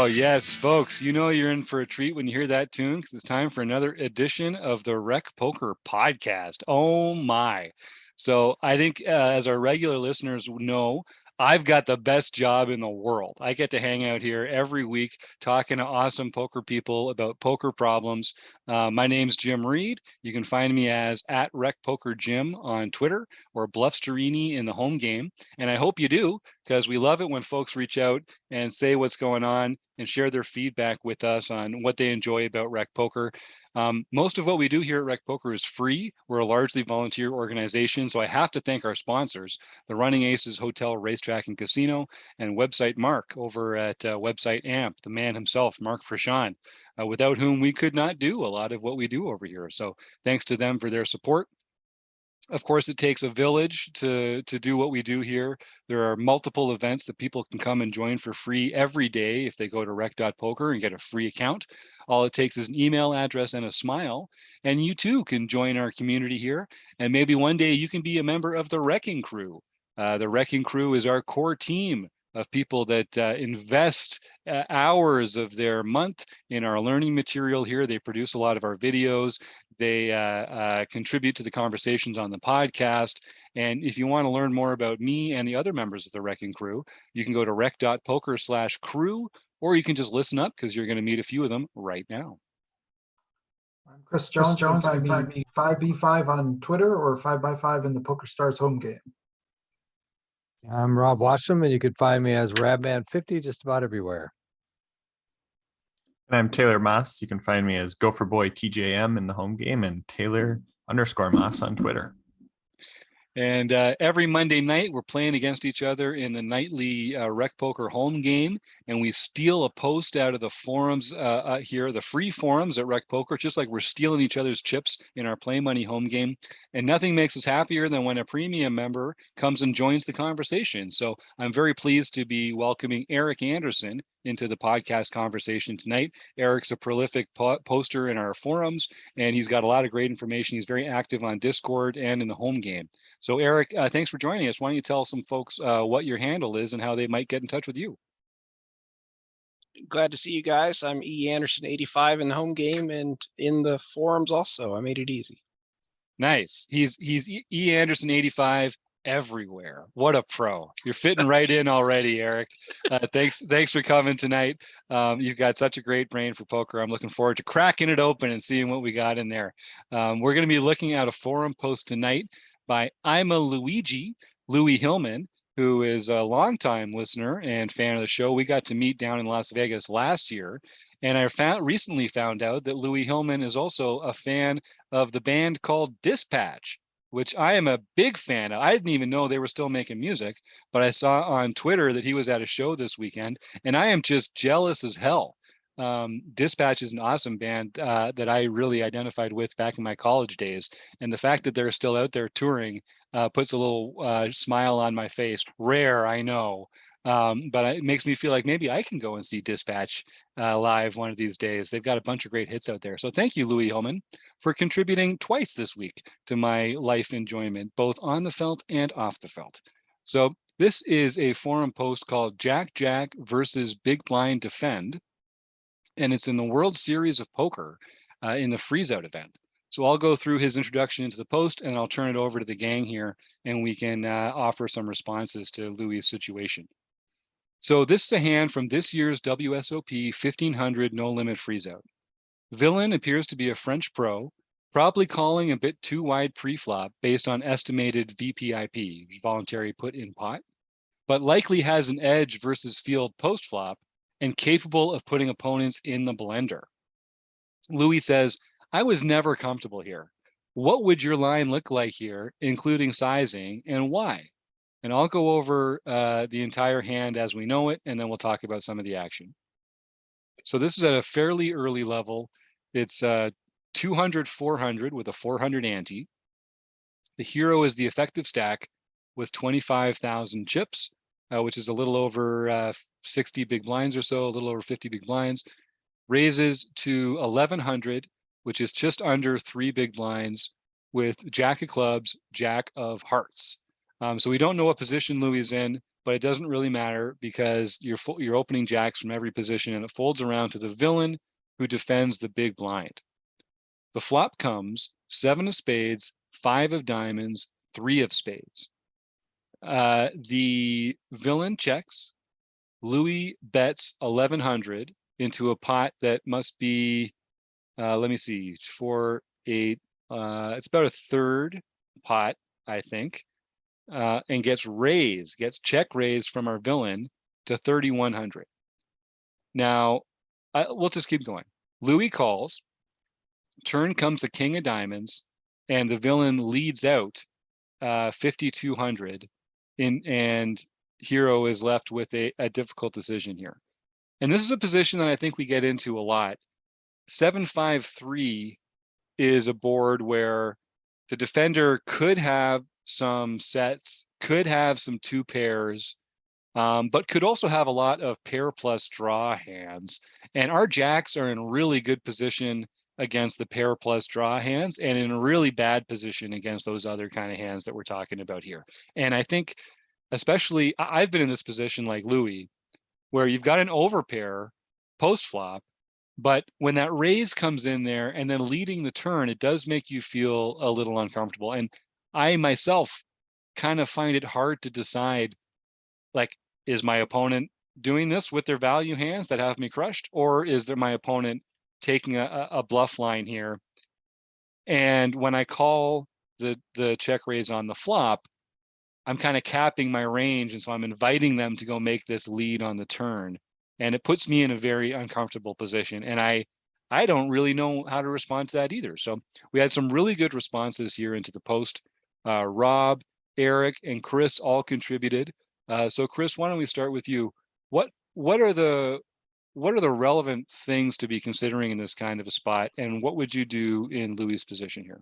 yes, folks, you know you're in for a treat when you hear that tune because it's time for another edition of the Rec Poker Podcast. Oh my. So I think as our regular listeners know, I've got the best job in the world. I get to hang out here every week talking to awesome poker people about poker problems. My name's Jim Reed. You can find me as at Rec Poker Jim on Twitter or Bluffsterini in the home game. And I hope you do because we love it when folks reach out and say what's going on and share their feedback with us on what they enjoy about Rec Poker. Most of what we do here at Rec Poker is free. We're a largely volunteer organization, so I have to thank our sponsors, the Running Aces Hotel, Racetrack, and Casino, and Website Mark over at Website AMP, the man himself, Mark Frashon, without whom we could not do a lot of what we do over here. So thanks to them for their support. Of course, it takes a village to do what we do here. There are multiple events that people can come and join for free every day if they go to rec.poker and get a free account. All it takes is an email address and a smile, and you too can join our community here. And maybe one day you can be a member of the Wrecking Crew. The Wrecking Crew is our core team of people that invest hours of their month in our learning material here. They produce a lot of our videos. They contribute to the conversations on the podcast. And if you want to learn more about me and the other members of the Wrecking Crew, you can go to rec.poker/crew, or you can just listen up because you're going to meet a few of them right now. I'm Chris Jones. You can find me 5B5 on Twitter or 5x5 in the PokerStars home game. I'm Rob Washam, and you can find me as Rabman50 just about everywhere. And I'm Taylor Moss. You can find me as Gopherboy TJM in the home game and Taylor_Moss on Twitter. And every Monday night, we're playing against each other in the nightly Rec Poker home game, and we steal a post out of the forums here, the free forums at Rec Poker, just like we're stealing each other's chips in our Play Money home game. And nothing makes us happier than when a premium member comes and joins the conversation. So I'm very pleased to be welcoming Eric Anderson into the podcast conversation tonight. Eric's a prolific poster in our forums, and he's got a lot of great information. He's very active on Discord and in the home game. So Eric, thanks for joining us. Why don't you tell some folks what your handle is and how they might get in touch with you? Glad to see you guys. I'm E Anderson 85 in the home game and in the forums also. I made it easy. Nice. He's E Anderson 85 everywhere. What a pro. You're fitting right in already, Eric. Thanks for coming tonight. You've got such a great brain for poker. I'm looking forward to cracking it open and seeing what we got in there. We're going to be looking at a forum post tonight by ImaLougi, Louis Hillman, who is a longtime listener and fan of the show. We got to meet down in Las Vegas last year. And I recently found out that Louis Hillman is also a fan of the band called Dispatch, which I am a big fan of. I didn't even know they were still making music, but I saw on Twitter that he was at a show this weekend, and I am just jealous as hell. Dispatch is an awesome band that I really identified with back in my college days. And the fact that they're still out there touring puts a little smile on my face. Rare, I know. But it makes me feel like maybe I can go and see Dispatch live one of these days. They've got a bunch of great hits out there. So thank you, Louis Hillman, for contributing twice this week to my life enjoyment, both on the felt and off the felt. So this is a forum post called Jack Jack versus Big Blind Defend. And it's in the World Series of Poker in the freeze-out event. So I'll go through his introduction into the post, and I'll turn it over to the gang here, and we can offer some responses to Louis' situation. So this is a hand from this year's WSOP 1500 No Limit freeze-out. Villain appears to be a French pro, probably calling a bit too wide pre-flop based on estimated VPIP, voluntary put in pot, but likely has an edge versus field post-flop and capable of putting opponents in the blender. Louis says, I was never comfortable here. What would your line look like here, including sizing, and why? And I'll go over the entire hand as we know it, and then we'll talk about some of the action. So this is at a fairly early level. It's 200-400 with a 400 ante. The hero is the effective stack with 25,000 chips, which is a little over 60 big blinds or so, a little over 50 big blinds, raises to 1,100, which is just under 3 big blinds with Jack of clubs, Jack of hearts. So we don't know what position Louis is in, but it doesn't really matter because you're opening jacks from every position, and it folds around to the villain who defends the big blind. The flop comes 7 of spades, 5 of diamonds, 3 of spades. The villain checks. Louis bets 1,100 into a pot that must be, let me see, 4, 8. It's about a third pot, I think, and gets check raised from our villain to 3,100. Now, we'll just keep going. Louis calls. Turn comes the king of diamonds, and the villain leads out 5,200, and Hero is left with a difficult decision here. And this is a position that I think we get into a lot. 7-5-3 is a board where the defender could have some sets, could have some 2 pairs, but could also have a lot of pair plus draw hands. And our jacks are in really good position against the pair plus draw hands, and in a really bad position against those other kind of hands that we're talking about here. And I think, especially, I've been in this position like Louis, where you've got an overpair post flop, but when that raise comes in there and then leading the turn, it does make you feel a little uncomfortable. And I myself kind of find it hard to decide, like, is my opponent doing this with their value hands that have me crushed, or is there my opponent taking a bluff line here? And when I call the check raise on the flop, I'm kind of capping my range, and so I'm inviting them to go make this lead on the turn, and it puts me in a very uncomfortable position. And I don't really know how to respond to that either. So we had some really good responses here into the post. Rob, Eric, and Chris all contributed. So Chris, why don't we start with you? What are the relevant things to be considering in this kind of a spot, and what would you do in Louis' position here?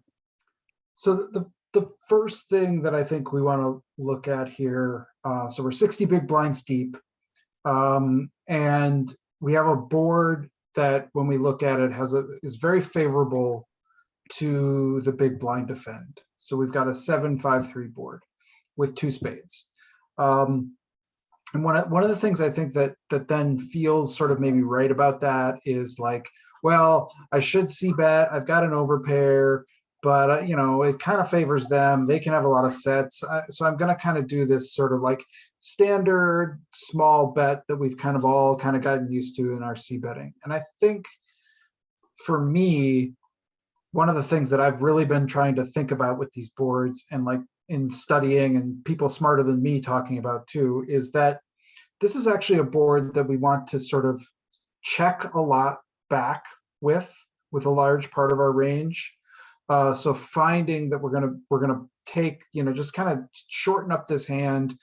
So the first thing that I think we want to look at here, so we're 60 big blinds deep, and we have a board that, when we look at it, is very favorable to the big blind defend. So we've got a 7-5-3 board with 2 spades. And one of the things I think that then feels sort of maybe right about that is like, well, I should see bet. I've got an overpair, but it kind of favors them. They can have a lot of sets, so I'm going to kind of do this sort of like standard small bet that we've kind of all kind of gotten used to in our C betting. And I think for me, one of the things that I've really been trying to think about with these boards, and like in studying and people smarter than me talking about too, is that this is actually a board that we want to sort of check a lot back with a large part of our range. So finding that we're gonna take, just kind of shorten up this hand,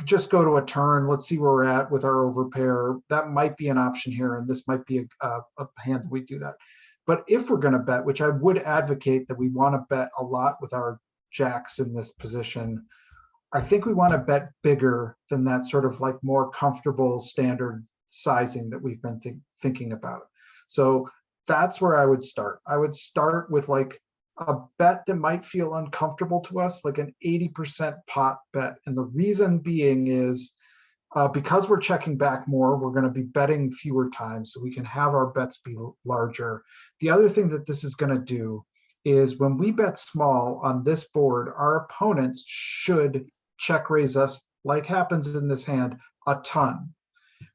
just go to a turn. Let's see where we're at with our overpair. That might be an option here, and this might be a hand that we do that. But if we're going to bet, which I would advocate that we want to bet a lot with our jacks in this position, I think we want to bet bigger than that sort of like more comfortable standard sizing that we've been thinking about. So that's where I would start. I would start with like a bet that might feel uncomfortable to us, like an 80% pot bet. And the reason being is because we're checking back more, we're going to be betting fewer times, so we can have our bets be larger. The other thing that this is going to do is when we bet small on this board, our opponents should check raise us, like happens in this hand, a ton.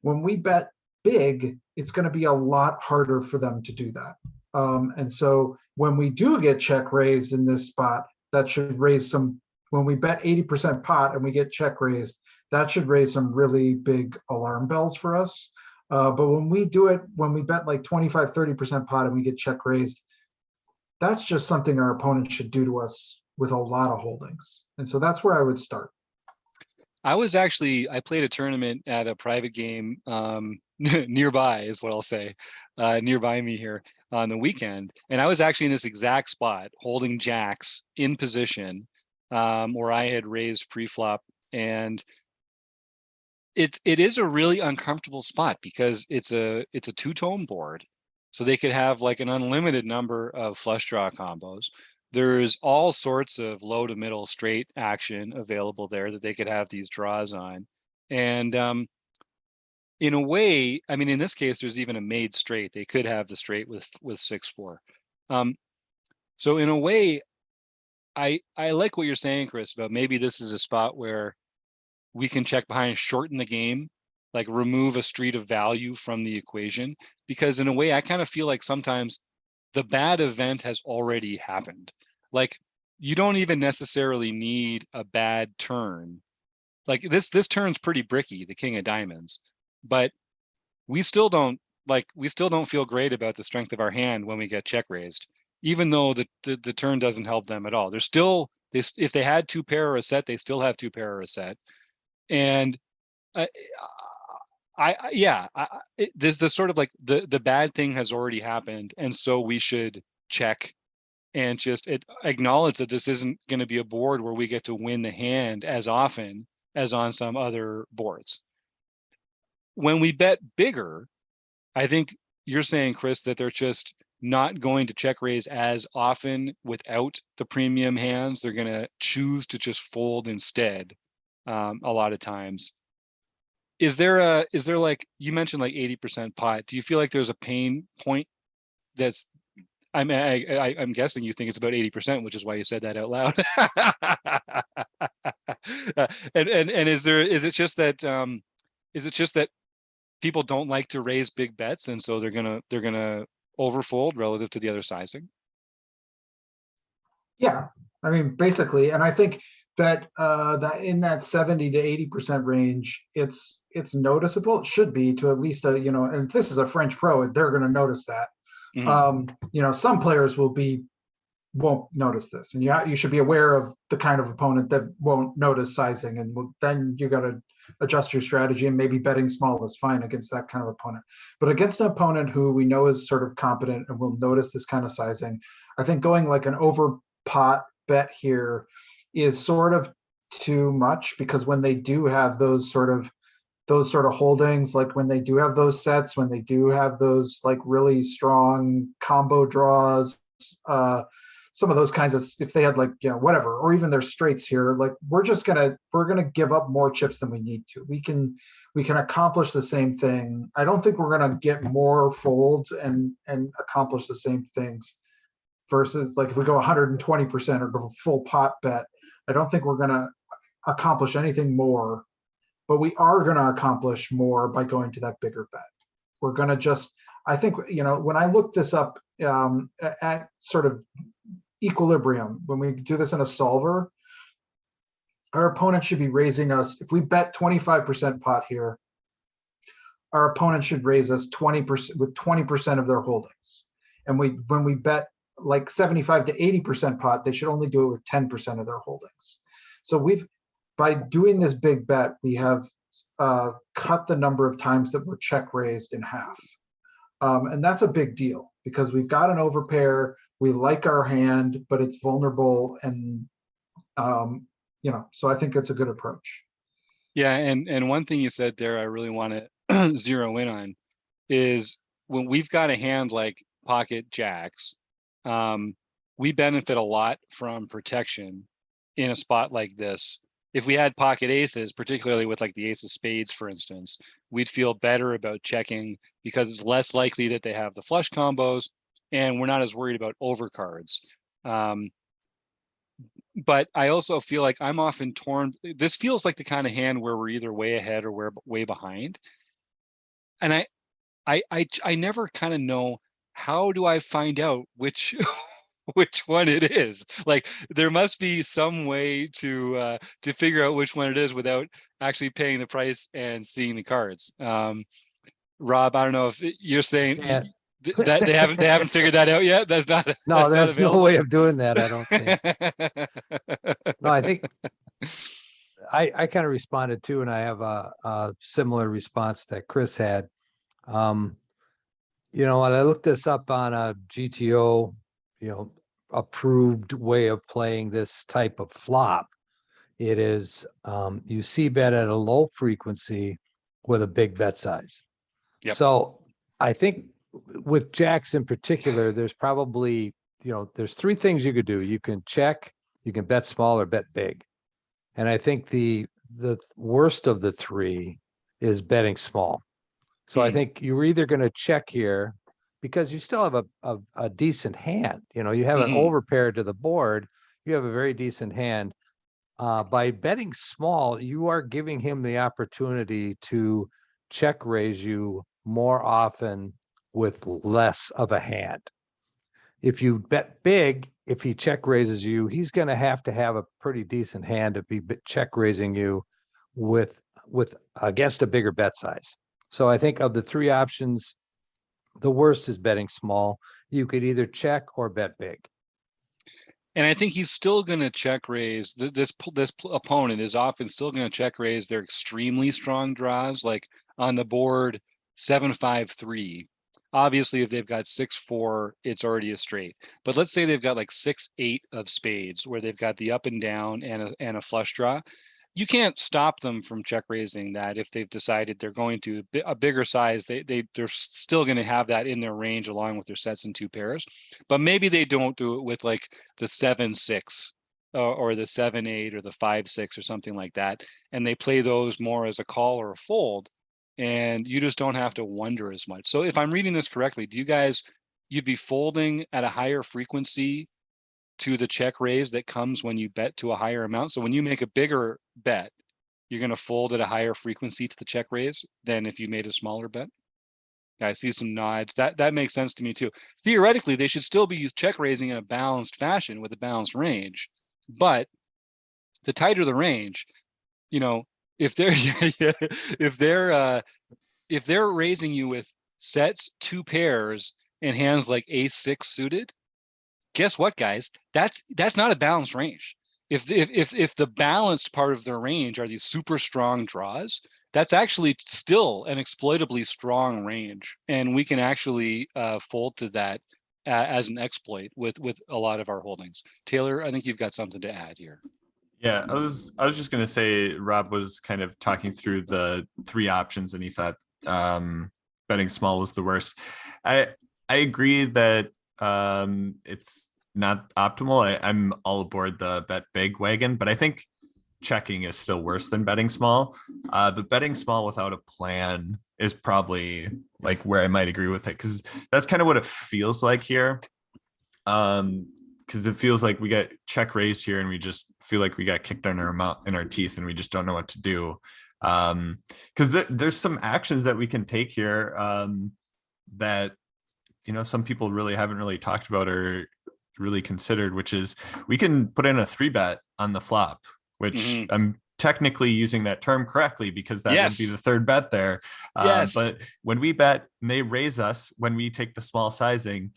When we bet big, it's going to be a lot harder for them to do that. And so when we do get check raised in this spot, that should raise some, when we bet 80% pot and we get check raised, that should raise some really big alarm bells for us. But when we do it, when we bet like 25, 30% pot and we get check raised, that's just something our opponent should do to us with a lot of holdings. And so that's where I would start. I played a tournament at a private game nearby, is what I'll say, nearby me here on the weekend. And I was actually in this exact spot, holding jacks in position, where I had raised pre-flop. And it is a really uncomfortable spot because it's a two-tone board. So they could have like an unlimited number of flush draw combos. there's all sorts of low to middle straight action available there that they could have these draws on. And in a way, I mean, in this case, there's even a made straight. They could have the straight with 6-4. So in a way, I like what you're saying, Chris, about maybe this is a spot where we can check behind, shorten the game, like remove a street of value from the equation. Because in a way, I kind of feel like sometimes the bad event has already happened. Like you don't even necessarily need a bad turn. Like this turn's pretty bricky, the king of diamonds, but we still don't feel great about the strength of our hand when we get check raised, even though the turn doesn't help them at all. They're still, if they had 2 pair or a set, they still have 2 pair or a set. And this the sort of like the bad thing has already happened, and so we should check and just acknowledge that this isn't going to be a board where we get to win the hand as often as on some other boards. When we bet bigger, I think you're saying, Chris, that they're just not going to check raise as often without the premium hands. They're going to choose to just fold instead a lot of times. Is there like, you mentioned like 80% pot. Do you feel like there's a pain point that's, I'm guessing you think it's about 80%, which is why you said that out loud. And is it just that people don't like to raise big bets, and so they're gonna overfold relative to the other sizing? Yeah, I mean, basically, and I think that that in that 70 to 80% range, it's noticeable. It should be, to at least and if this is a French pro, they're going to notice that. Mm-hmm. Some players won't notice this, and you should be aware of the kind of opponent that won't notice sizing, and then you got to adjust your strategy, and maybe betting small is fine against that kind of opponent. But against an opponent who we know is sort of competent and will notice this kind of sizing, I think going like an over pot bet here is sort of too much, because when they do have those sort of holdings, like when they do have those sets, when they do have those like really strong combo draws, some of those kinds of, if they had like, whatever, or even their straights here, like we're gonna give up more chips than we need to. We can accomplish the same thing. I don't think we're gonna get more folds and accomplish the same things versus like if we go 120% or go full pot bet. I don't think we're gonna accomplish anything more, but we are gonna accomplish more by going to that bigger bet. We're gonna just, I think, when I look this up at sort of equilibrium, when we do this in a solver, our opponent should be raising us. If we bet 25% pot here, our opponent should raise us 20% with 20% of their holdings. And when we bet like 75 to 80% pot, they should only do it with 10% of their holdings. So by doing this big bet, we have cut the number of times that we're check raised in half. And that's a big deal, because we've got an overpair. We like our hand, but it's vulnerable, and so I think that's a good approach. Yeah, and one thing you said there, I really want to zero in on, is when we've got a hand like pocket jacks, we benefit a lot from protection in a spot like this. If we had pocket aces, particularly with like the ace of spades, for instance, we'd feel better about checking, because it's less likely that they have the flush combos, and we're not as worried about overcards. But I also feel like I'm often torn. This feels like the kind of hand where we're either way ahead or we're way behind. And I never kind of know, how do I find out which which one it is? Like there must be some way to figure out which one it is without actually paying the price and seeing the cards. Rob, I don't know if you're saying that they haven't figured that out yet. That's not. No, that's there's no way of doing that, I don't think. No, I think I kind of responded too, and I have a similar response that Chris had. When I looked this up on a GTO, approved way of playing this type of flop, it is you see bet at a low frequency with a big bet size. Yep. So I think with jacks in particular, there's probably there's three things you could do. You can check, you can bet small or bet big. And I think the worst of the three is betting small. So I think you're either going to check here because you still have a decent hand. You have an overpair to the board. You have a very decent hand. By betting small, you are giving him the opportunity to check raise you more often with less of a hand. If you bet big, if he check raises you, he's going to have a pretty decent hand to be check raising you with against a bigger bet size. So I think of the three options, the worst is betting small. You could either check or bet big. And I think he's still going to check raise. This opponent is often still going to check raise their extremely strong draws, like on the board 7-5-3. Obviously, if they've got 6-4, it's already a straight. But let's say they've got like 6-8 of spades, where they've got the up and down and a flush draw. You can't stop them from check raising that if they've decided they're going to a bigger size. They're still going to have that in their range along with their sets and two pairs. But maybe they don't do it with like the 7-6 or the 7-8 or the 5-6 or something like that, and they play those more as a call or a fold. And you just don't have to wonder as much. So if I'm reading this correctly, you'd be folding at a higher frequency to the check raise that comes when you bet to a higher amount. So when you make a bigger bet, you're going to fold at a higher frequency to the check raise than if you made a smaller bet. I see some nods. That makes sense to me too. Theoretically, they should still be check raising in a balanced fashion with a balanced range. But the tighter the range, if they're raising you with sets, two pairs, and hands like ace-6 suited, guess what, guys? That's not a balanced range. If the balanced part of their range are these super strong draws, that's actually still an exploitably strong range, and we can actually fold to that as an exploit with a lot of our holdings. Taylor, I think you've got something to add here. Yeah, I was just gonna say Rob was kind of talking through the three options, and he thought betting small was the worst. I agree that it's not optimal. I'm all aboard the bet big wagon, but I think checking is still worse than betting small. But betting small without a plan is probably like where I might agree with it, because that's kind of what it feels like here. Because it feels like we got check raised here and we just feel like we got kicked in our teeth and we just don't know what to do. Because there's some actions that we can take here that some people really haven't really talked about or really considered, which is we can put in a 3-bet on the flop, which I'm technically using that term correctly because that would be the third bet there. But when we bet and they raise us when we take the small sizing,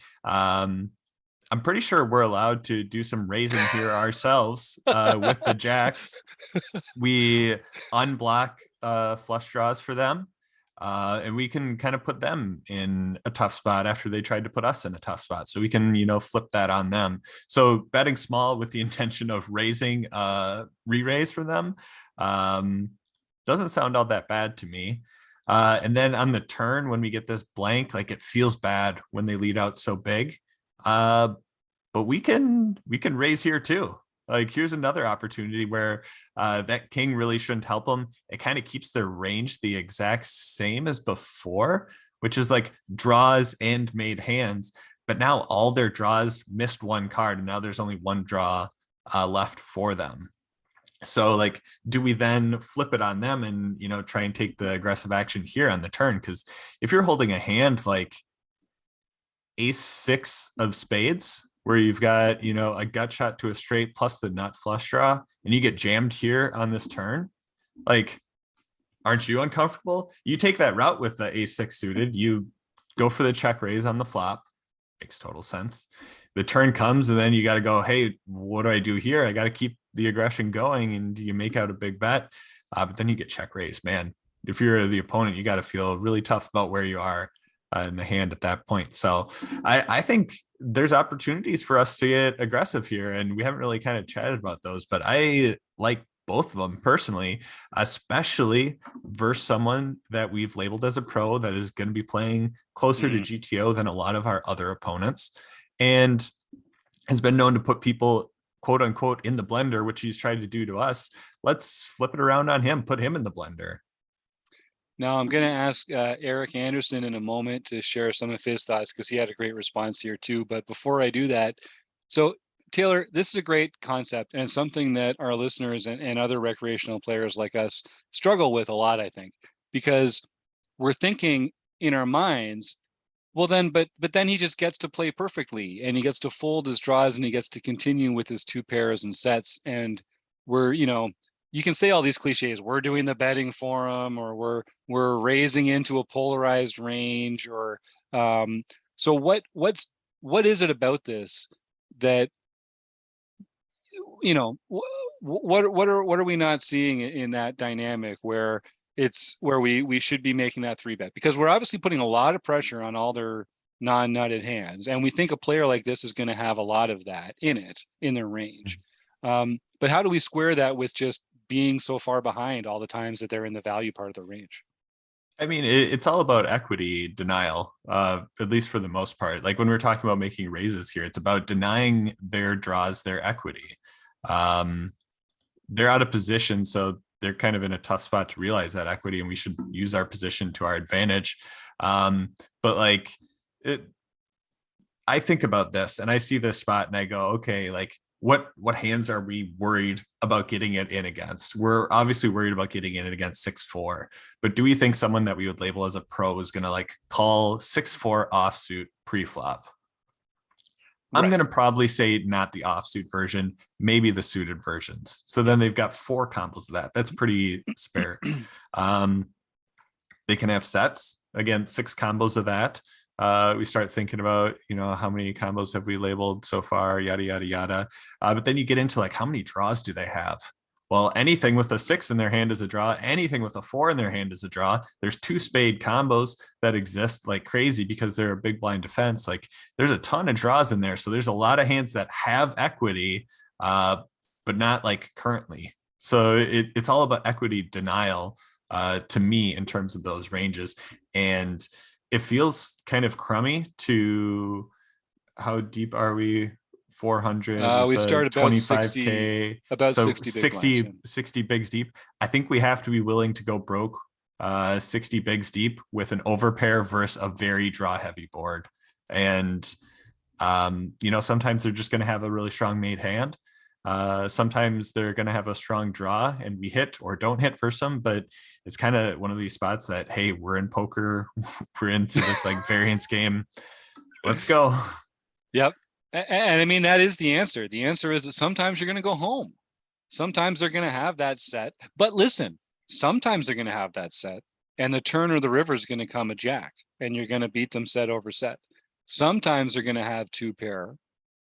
I'm pretty sure we're allowed to do some raising here ourselves with the jacks. We unblock flush draws for them, and we can kind of put them in a tough spot after they tried to put us in a tough spot. So we can, flip that on them. So betting small with the intention of raising re-raise for them doesn't sound all that bad to me. And then on the turn, when we get this blank, like it feels bad when they lead out so big. But we can raise here too. Like here's another opportunity where that king really shouldn't help them. It kind of keeps their range the exact same as before, which is like draws and made hands. But now all their draws missed one card, and now there's only one draw left for them. So like, do we then flip it on them and try and take the aggressive action here on the turn? Because if you're holding a hand like ace-6 of spades, where you've got, a gut shot to a straight plus the nut flush draw, and you get jammed here on this turn, like, aren't you uncomfortable? You take that route with the ace-6 suited, you go for the check raise on the flop, makes total sense. The turn comes, and then you got to go, hey, what do I do here? I got to keep the aggression going, and you make out a big bet, but then you get check raised, man. If you're the opponent, you got to feel really tough about where you are in the hand at that point. So I think there's opportunities for us to get aggressive here, and we haven't really kind of chatted about those, but I like both of them personally, especially versus someone that we've labeled as a pro that is going to be playing closer to GTO than a lot of our other opponents. And has been known to put people, quote unquote, in the blender, which he's tried to do to us. Let's flip it around on him, put him in the blender. Now I'm going to ask Eric Anderson in a moment to share some of his thoughts, because he had a great response here too. But before I do that, so Taylor, this is a great concept, and it's something that our listeners and other recreational players like us struggle with a lot, I think, because we're thinking in our minds, well then, but then he just gets to play perfectly, and he gets to fold his draws, and he gets to continue with his 2 pairs and sets, and we're, you can say all these cliches, we're doing the betting for him, or we're raising into a polarized range, or so what is it about this that, what are we not seeing in that dynamic where we should be making that 3-bet? Because we're obviously putting a lot of pressure on all their non-nutted hands, and we think a player like this is going to have a lot of that in their range. But how do we square that with just being so far behind all the times that they're in the value part of the range? I mean, it's all about equity denial, at least for the most part. Like when we're talking about making raises here, it's about denying their draws, their equity. They're out of position, so they're kind of in a tough spot to realize that equity, and we should use our position to our advantage. But like I think about this and I see this spot and I go, okay, like what hands are we worried about getting it in against? We're obviously worried about getting it in against 6-4, but do we think someone that we would label as a pro is going to like call 6-4 offsuit pre-flop? I'm going to probably say not the offsuit version, maybe the suited versions. So then they've got 4 combos of that. That's pretty spare. They can have sets, again, 6 combos of that. We start thinking about, how many combos have we labeled so far, yada, yada, yada. But then you get into like, how many draws do they have? Well, anything with a 6 in their hand is a draw. Anything with a 4 in their hand is a draw. There's 2 spade combos that exist like crazy because they're a big blind defense. Like there's a ton of draws in there. So there's a lot of hands that have equity, but not like currently. So it's all about equity denial to me in terms of those ranges. And it feels kind of crummy to how deep are we? 400. We start about 25K, about so 60 bigs deep. I think we have to be willing to go broke 60 bigs deep with an overpair versus a very draw heavy board. And sometimes they're just going to have a really strong made hand. Sometimes they're going to have a strong draw and we hit or don't hit for some, but it's kind of one of these spots that, hey, we're in poker, we're into this like variance game, let's go. Yep. And I mean, that is the answer. The answer is that sometimes you're going to go home. Sometimes they're going to have that set. But listen, sometimes they're going to have that set, and the turn or the river is going to come a jack, and you're going to beat them set over set. Sometimes they're going to have 2 pair,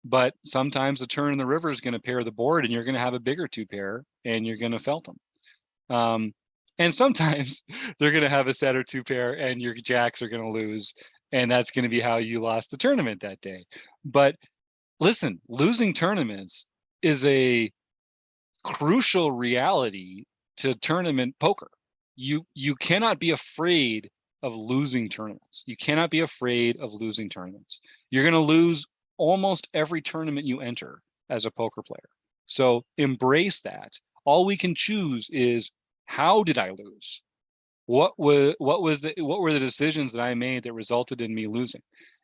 but sometimes the turn and the river is going to pair the board, and you're going to have a bigger 2 pair, and you're going to felt them. And sometimes they're going to have a set or 2 pair, and your jacks are going to lose, and that's going to be how you lost the tournament that day. But listen, losing tournaments is a crucial reality to tournament poker. You cannot be afraid of losing tournaments. You cannot be afraid of losing tournaments. You're going to lose almost every tournament you enter as a poker player. So embrace that. All we can choose is, how did I lose? What were the decisions that I made that resulted in me losing?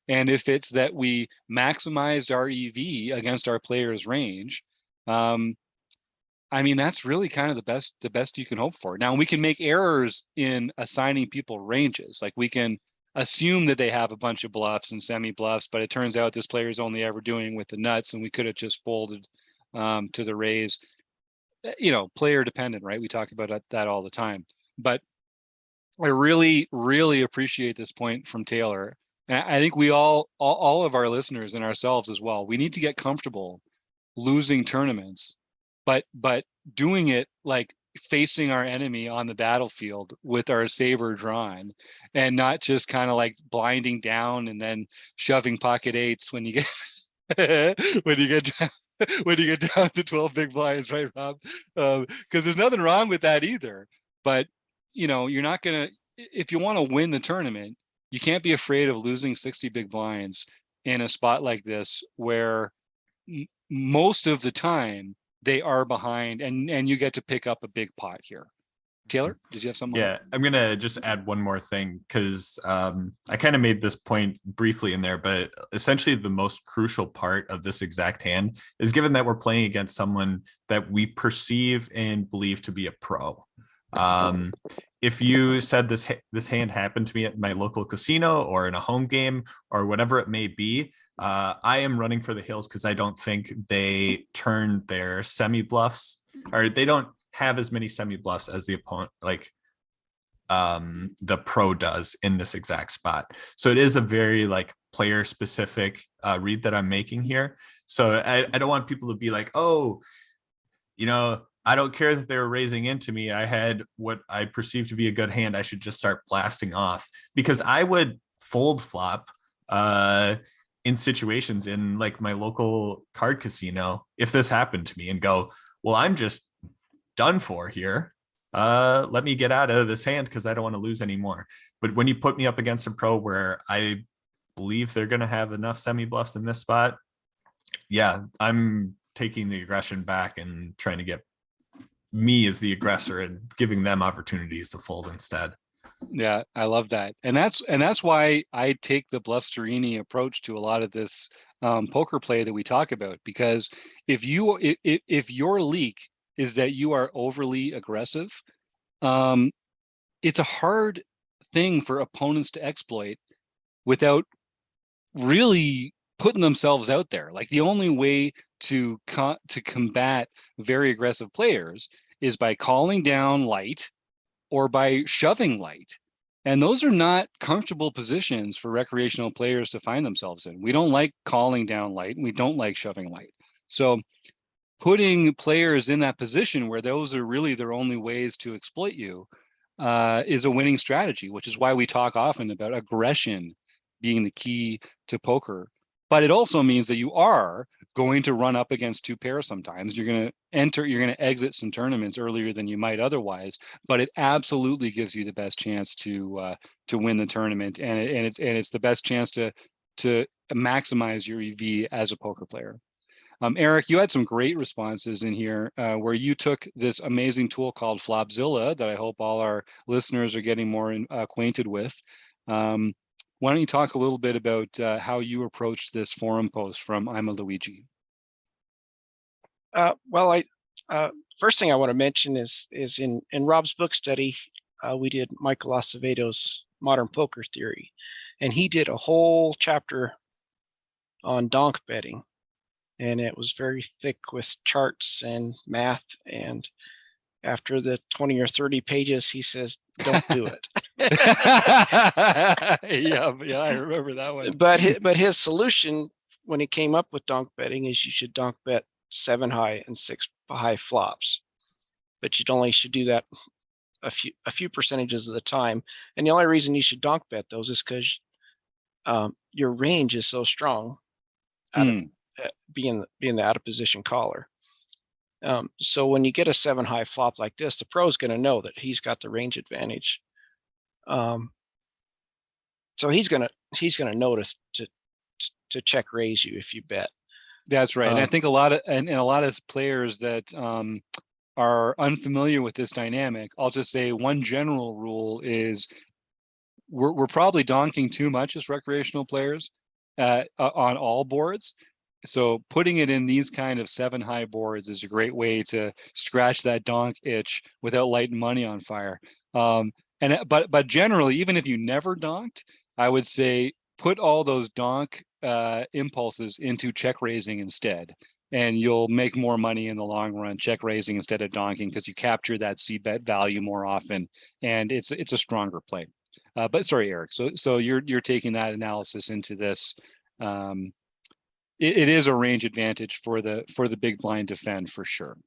And if it's that we maximized our EV against our player's range, I mean, that's really kind of the best you can hope for. Now, we can make errors in assigning people ranges. Like we can assume that they have a bunch of bluffs and semi bluffs, but it turns out this player is only ever doing with the nuts, and we could have just folded to the raise. Player dependent, right? We talk about that all the time. But I really, really appreciate this point from Taylor. And I think we all of our listeners and ourselves as well, we need to get comfortable losing tournaments, but doing it like facing our enemy on the battlefield with our saber drawn, and not just kind of like blinding down and then shoving pocket 8s when you get when you get down to 12 big blinds, right, Rob? Because there's nothing wrong with that either. But you're not gonna, if you want to win the tournament, you can't be afraid of losing 60 big blinds in a spot like this where most of the time they are behind, and you get to pick up a big pot here. Taylor, did you have something? Yeah, I'm gonna just add one more thing because I kind of made this point briefly in there, but essentially the most crucial part of this exact hand is given that we're playing against someone that we perceive and believe to be a pro. If you said this hand happened to me at my local casino or in a home game or whatever it may be, I am running for the hills because I don't think they turn their semi bluffs, or they don't have as many semi bluffs as the opponent, like the pro does in this exact spot. So it is a very like player specific read that I'm making here. So I don't want people to be like, oh, you know, I don't care that they were raising into me. I had what I perceive to be a good hand. I should just start blasting off, because I would fold flop in situations in like my local card casino if this happened to me and go, well, I'm just done for here. Let me get out of this hand because I don't want to lose anymore. But when you put me up against a pro where I believe they're going to have enough semi bluffs in this spot, yeah, I'm taking the aggression back and trying to get me as the aggressor and giving them opportunities to fold instead. Yeah, I love that. And that's why I take the Bluffsterini approach to a lot of this poker play that we talk about, because if your leak is that you are overly aggressive, it's a hard thing for opponents to exploit without really putting themselves out there. Like the only way to combat very aggressive players is by calling down light or by shoving light. And those are not comfortable positions for recreational players to find themselves in. We don't like calling down light, and we don't like shoving light. So putting players in that position where those are really their only ways to exploit you is a winning strategy, which is why we talk often about aggression being the key to poker. But it also means that you are going to run up against two pairs sometimes. You're going to exit some tournaments earlier than you might otherwise, but it absolutely gives you the best chance to win the tournament, and it's the best chance to maximize your EV as a poker player. Eric, you had some great responses in here where you took this amazing tool called Flopzilla that I hope all our listeners are getting more acquainted with. Why don't you talk a little bit about how you approached this forum post from ImaLougi? Well, first thing I want to mention is in Rob's book study, we did Michael Acevedo's Modern Poker Theory, and he did a whole chapter on donk betting, and it was very thick with charts and math. And after the 20 or 30 pages, he says, "Don't do it." yeah, I remember that one. But his solution when he came up with donk betting is you should donk bet 7 high and 6 high flops, but you only should do that a few percentages of the time. And the only reason you should donk bet those is because your range is so strong, being the out of position caller. So when you get a 7 high flop like this, the pro's going to know that he's got the range advantage. So he's gonna notice to check raise you if you bet. That's right. And I think a lot of players that are unfamiliar with this dynamic, I'll just say one general rule is we're probably donking too much as recreational players on all boards. So putting it in these kind of 7 high boards is a great way to scratch that donk itch without lighting money on fire. But generally, even if you never donked, I would say put all those donk impulses into check raising instead, and you'll make more money in the long run check raising instead of donking, because you capture that c-bet value more often, and it's a stronger play. But sorry, Eric. So you're taking that analysis into this. It is a range advantage for the big blind defend for sure.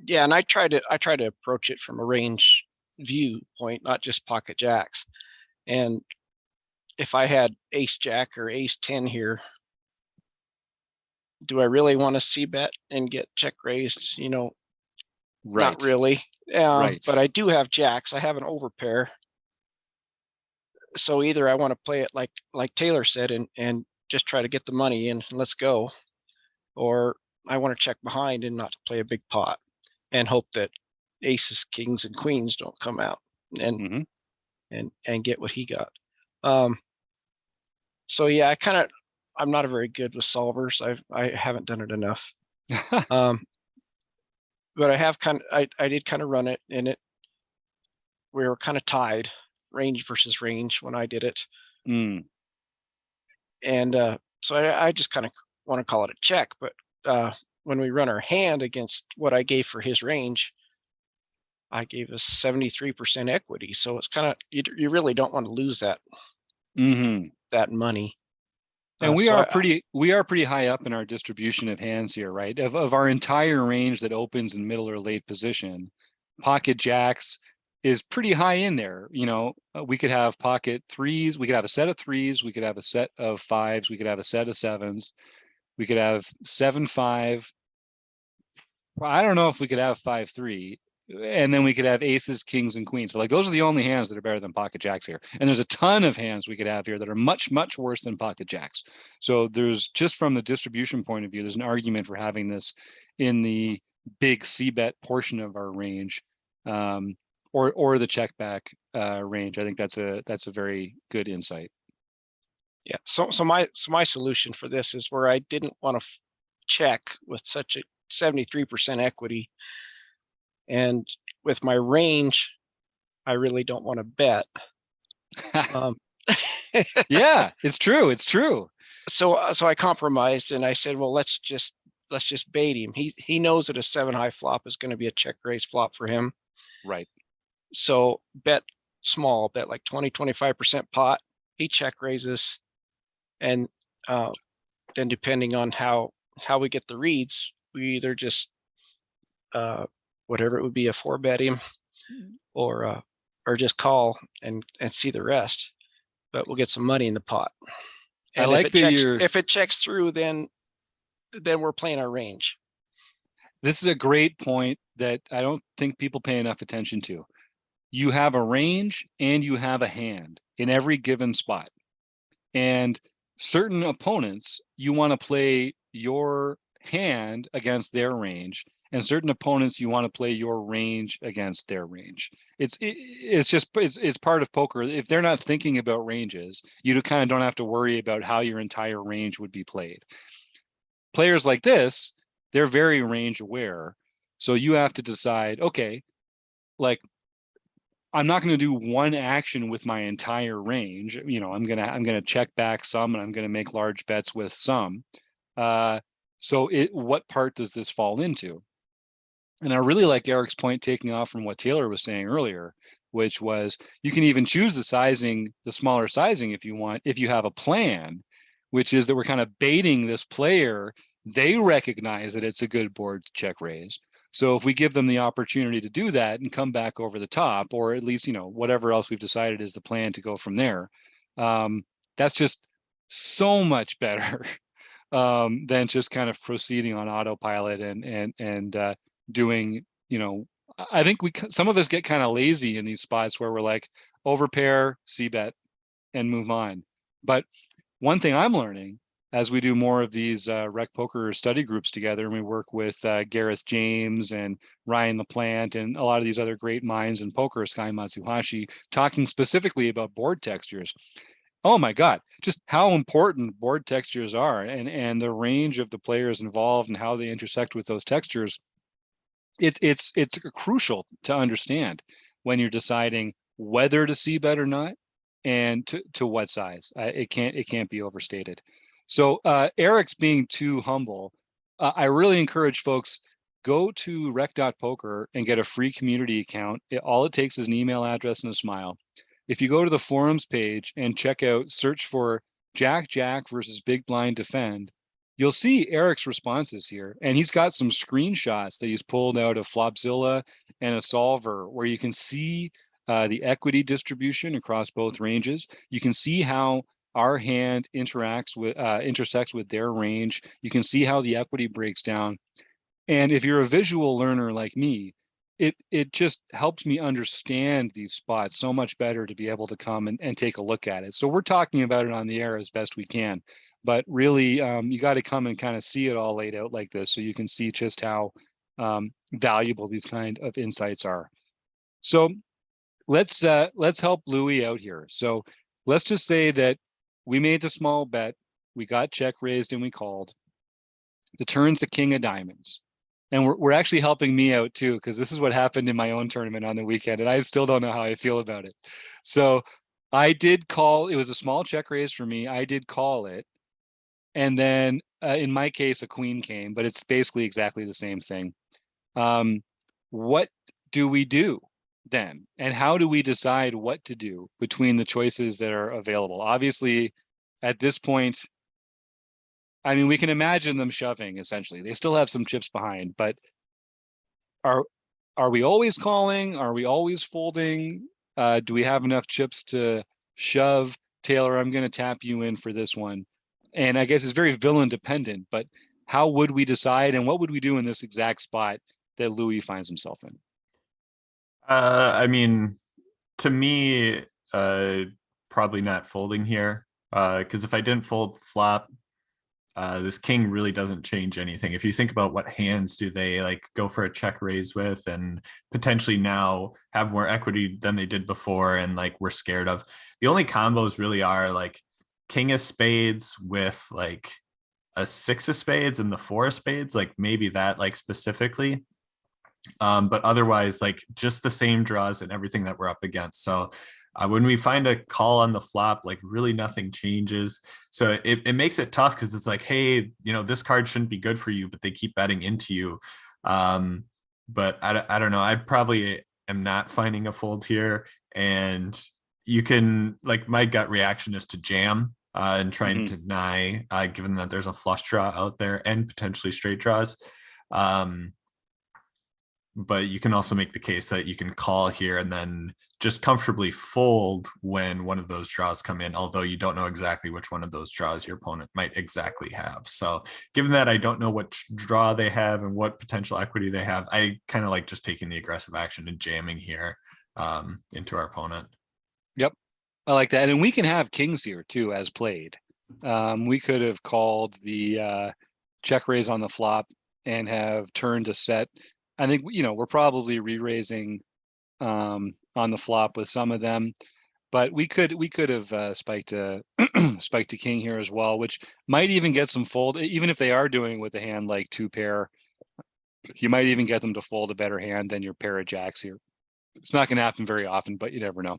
Yeah, and I try to approach it from a range viewpoint, not just pocket jacks. And if I had ace jack or ace 10 here, do I really want to see bet and get check raised? Right. Not really. Right. But I do have jacks. I have an overpair. So either I want to play it like Taylor said and just try to get the money in and let's go. or I want to check behind and not to play a big pot and hope that aces, kings, and queens don't come out and Mhm. get what he got. So yeah, I'm not a very good with solvers. I haven't done it enough. But I have I did kind of run it, and we were kind of tied, range versus range, when I did it. Mm. And so I just kind of want to call it a check. But when we run our hand against what I gave for his range, I gave us 73% equity. So it's kind of, you really don't want to lose Mhm. that money. And we So are pretty high up in our distribution of hands here, right? Of our entire range that opens in middle or late position, pocket jacks is pretty high in there. You know, we could have pocket threes, we could have a set of threes, we could have a set of fives, we could have a set of sevens, we could have 7-5. I don't know if we could have 5-3. And then we could have aces, kings, and queens. But like those are the only hands that are better than pocket jacks here. And there's a ton of hands we could have here that are much, much worse than pocket jacks. So there's, just from the distribution point of view, there's an argument for having this in the big C bet portion of our range, or the check back range. I think that's a very good insight. yeah. So my solution for this is where I didn't want to check with such a 73% equity, and with my range, I really don't want to bet. Yeah, it's true. It's true. So I compromised, and I said, well, let's just bait him. He knows that a 7-high flop is going to be a check raise flop for him. Right. So bet small, bet like 20-25% pot. He check raises, and then depending on how we get the reads, we either just whatever it would be, a 4-bet him, or just call and see the rest. But we'll get some money in the pot. I And like if it checks through, then we're playing our range. This is a great point that I don't think people pay enough attention to. You have a range and you have a hand in every given spot. And certain opponents, you want to play your hand against their range, and certain opponents, you want to play your range against their range. It's part of poker. If they're not thinking about ranges, you kind of don't have to worry about how your entire range would be played. Players like this, they're very range aware. So you have to decide, okay, like, I'm not going to do one action with my entire range. You know, I'm gonna check back some, and I'm gonna make large bets with some. So what part does this fall into? And I really like Eric's point, taking off from what Taylor was saying earlier, which was you can even choose the sizing, the smaller sizing if you want, if you have a plan, which is that we're kind of baiting this player. They recognize that it's a good board to check raise. So if we give them the opportunity to do that and come back over the top, or at least, you know, whatever else we've decided is the plan to go from there, that's just so much better than just kind of proceeding on autopilot and doing, you know, I think some of us get kind of lazy in these spots where we're like, overpair, C bet, and move on. But one thing I'm learning as we do more of these rec poker study groups together, and we work with Gareth James and Ryan LaPlante and a lot of these other great minds in poker, Sky Matsuhashi, talking specifically about board textures. Oh my God, just how important board textures are, and the range of the players involved and how they intersect with those textures. It's crucial to understand when you're deciding whether to see bet or not, and to what size. It can't be overstated. So Eric's being too humble. I really encourage folks, go to rec.poker and get a free community account. All it takes is an email address and a smile. If you go to the forums page and search for Jack versus Big Blind Defend, you'll see Eric's responses here. And he's got some screenshots that he's pulled out of Flopzilla and a solver where you can see the equity distribution across both ranges. You can see how our hand intersects with their range. You can see how the equity breaks down. And if you're a visual learner like me, it just helps me understand these spots so much better to be able to come and take a look at it. So we're talking about it on the air as best we can, but really you got to come and kind of see it all laid out like this so you can see just how valuable these kind of insights are. So let's help Louis out here. So let's just say that we made the small bet, we got check raised and we called. The turn's the king of diamonds. And we're actually helping me out too, because this is what happened in my own tournament on the weekend, and I still don't know how I feel about it. So I did call. It was a small check raise for me. I did call it, and then in my case, a queen came, but it's basically exactly the same thing. What do we do then, and how do we decide what to do between the choices that are available? Obviously, at this point, I mean, we can imagine them shoving, essentially. They still have some chips behind, but are we always calling? Are we always folding? Do we have enough chips to shove? Taylor, I'm going to tap you in for this one. And I guess it's very villain dependent, but how would we decide, and what would we do in this exact spot that Louis finds himself in? I mean, to me, probably not folding here. Because if I didn't fold flop, this king really doesn't change anything. If you think about what hands do they like go for a check raise with, and potentially now have more equity than they did before, and like we're scared of. The only combos really are like king of spades with like a 6 of spades and the 4 of spades, like maybe that like specifically. But otherwise, like just the same draws and everything that we're up against. So when we find a call on the flop, like really nothing changes. So it makes it tough, because it's like, hey, you know, this card shouldn't be good for you, but they keep betting into you. But I don't know. I probably am not finding a fold here. And you can, like, my gut reaction is to jam and try and deny, given that there's a flush draw out there and potentially straight draws. But you can also make the case that you can call here and then just comfortably fold when one of those draws come in, although you don't know exactly which one of those draws your opponent might exactly have. So given that I don't know what draw they have and what potential equity they have, I kind of like just taking the aggressive action and jamming here into our opponent. Yep, I like that. And we can have kings here too, as played. We could have called the check raise on the flop and have turned a set. I think, you know, we're probably re-raising on the flop with some of them, but we could have spiked a spiked a king here as well, which might even get some fold. Even if they are doing with a hand like 2 pair, you might even get them to fold a better hand than your pair of jacks here. It's not going to happen very often, but you never know.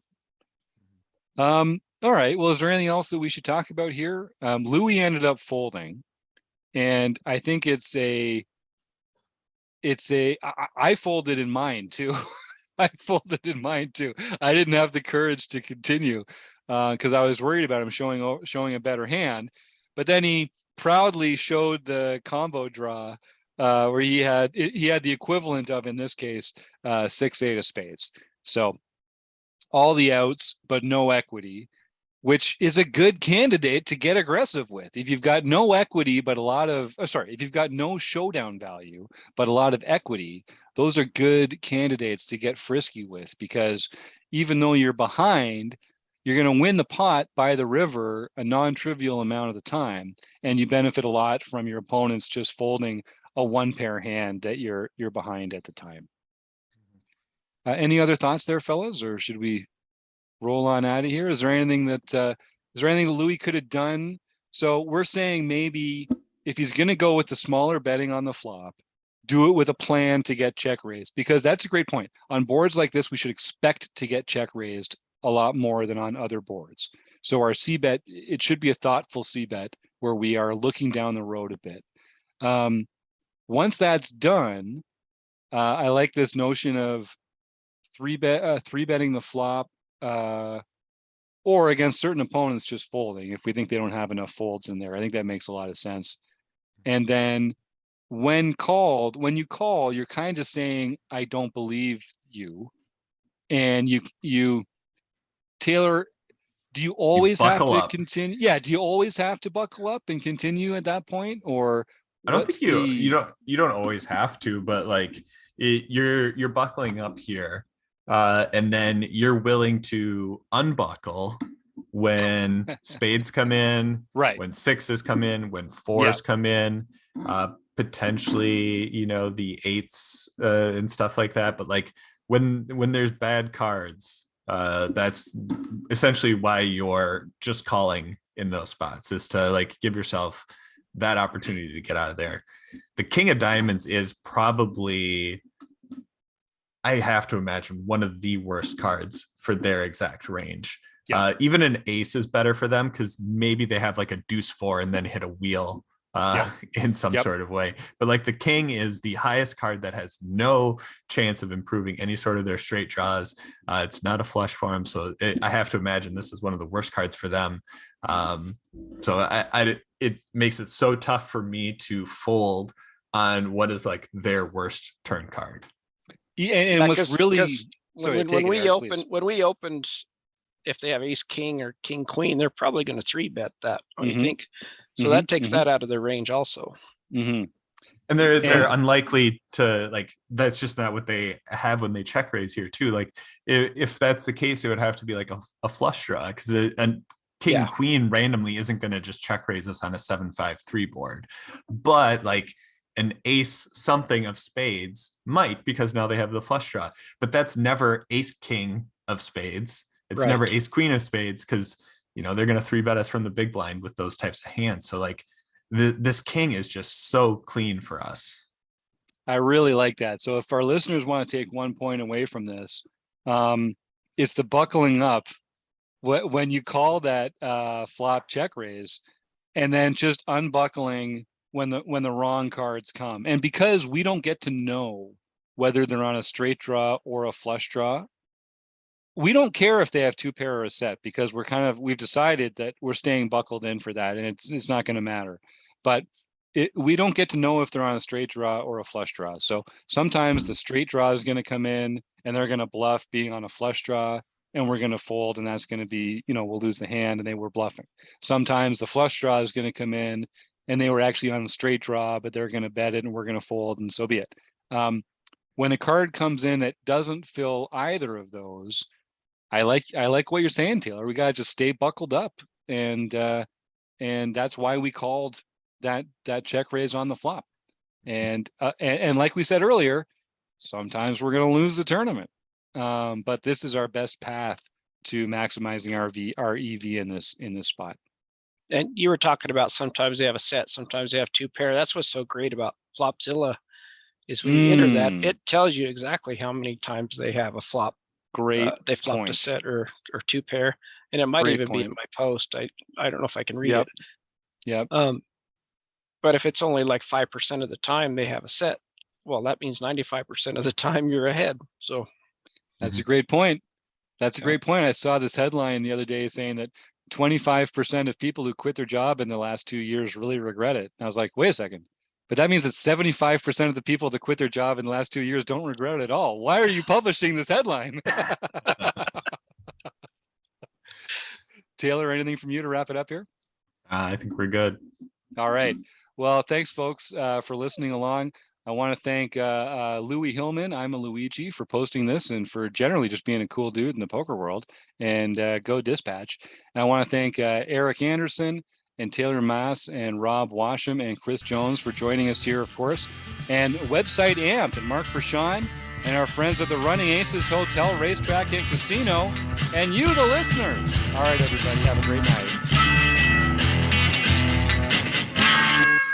All right. Well, is there anything else that we should talk about here? Louis ended up folding, and I think I folded in mine too. I folded in mine too. I didn't have the courage to continue because I was worried about him showing a better hand. But then he proudly showed the combo draw where he had the equivalent of, in this case, 6-8 of spades. So all the outs, but no equity, which is a good candidate to get aggressive with. If you've got no equity, but if you've got no showdown value, but a lot of equity, those are good candidates to get frisky with, because even though you're behind, you're going to win the pot by the river a non-trivial amount of the time. And you benefit a lot from your opponents just folding a 1-pair hand that you're behind at the time. Any other thoughts there, fellas, or should we roll on out of here? Is there anything that Louis could have done? So we're saying maybe if he's going to go with the smaller betting on the flop, do it with a plan to get check raised, because that's a great point. On boards like this, we should expect to get check raised a lot more than on other boards. So our C bet, it should be a thoughtful C bet where we are looking down the road a bit. Once that's done, I like this notion of three betting the flop, or against certain opponents just folding if we think they don't have enough folds in there. I think that makes a lot of sense. And then when you call, you're kind of saying, I don't believe you. And you Taylor, do you always have to continue? Yeah, do you always have to buckle up and continue at that point? Or I don't think you don't always have to, but like you're buckling up here. And then you're willing to unbuckle when spades come in, Right. when sixes come in, when fours come in, potentially, the eights and stuff like that. But like when there's bad cards, that's essentially why you're just calling in those spots, is to like give yourself that opportunity to get out of there. The king of diamonds is probably, I have to imagine, one of the worst cards for their exact range. Even an ace is better for them because maybe they have like a deuce four and then hit a wheel in some sort of way. But like the king is the highest card that has no chance of improving any sort of their straight draws. It's not a flush for them. So I have to imagine this is one of the worst cards for them. So it makes it so tough for me to fold on what is like their worst turn card. Yeah, and what's really when we opened, if they have ace king or king queen, they're probably going to 3-bet that, don't you think? So that takes that out of their range also. And they're unlikely to, like, that's just not what they have when they check raise here too. Like if that's the case, it would have to be like a flush draw, because a king queen randomly isn't going to just check raise us on a 7-5-3 board. But like an ace something of spades might, because now they have the flush draw. But that's never ace king of spades. It's never ace queen of spades, because they're going to 3-bet us from the big blind with those types of hands. So like this king is just so clean for us. I really like that. So if our listeners want to take 1 point away from this, it's the buckling up when you call that flop check raise, and then just unbuckling when the wrong cards come. And because we don't get to know whether they're on a straight draw or a flush draw, we don't care if they have 2 pair or a set, because we've decided that we're staying buckled in for that, and it's not going to matter. But we don't get to know if they're on a straight draw or a flush draw. So sometimes the straight draw is going to come in and they're going to bluff being on a flush draw, and we're going to fold, and that's going to be, we'll lose the hand and they were bluffing. Sometimes the flush draw is going to come in and they were actually on a straight draw, but they're going to bet it and we're going to fold, and so be it. When a card comes in that doesn't fill either of those, I like what you're saying, Taylor. We got to just stay buckled up, and that's why we called that check raise on the flop. And like we said earlier, sometimes we're going to lose the tournament, but this is our best path to maximizing our EV in this spot. And you were talking about sometimes they have a set, sometimes they have 2 pair. That's what's so great about Flopzilla, is when you enter that, it tells you exactly how many times they have a flop. Great. They flopped a set or 2 pair, and it might be in my post. I don't know if I can read it. Yep. But if it's only like 5% of the time they have a set, well, that means 95% of the time you're ahead. So that's a great point. That's a great point. I saw this headline the other day saying that 25% of people who quit their job in the last 2 years really regret it. And I was like, wait a second. But that means that 75% of the people that quit their job in the last 2 years don't regret it at all. Why are you publishing this headline? Taylor, anything from you to wrap it up here? I think we're good. All right. Well, thanks, folks, for listening along. I want to thank Louis Hillman, ImaLougi, for posting this and for generally just being a cool dude in the poker world, and Go Dispatch. And I want to thank Eric Anderson and Taylor Maas and Rob Washam and Chris Jones for joining us here, of course, and Website Amp and Mark Prashon and our friends at the Running Aces Hotel, Racetrack, and Casino, and you, the listeners. All right, everybody, have a great night.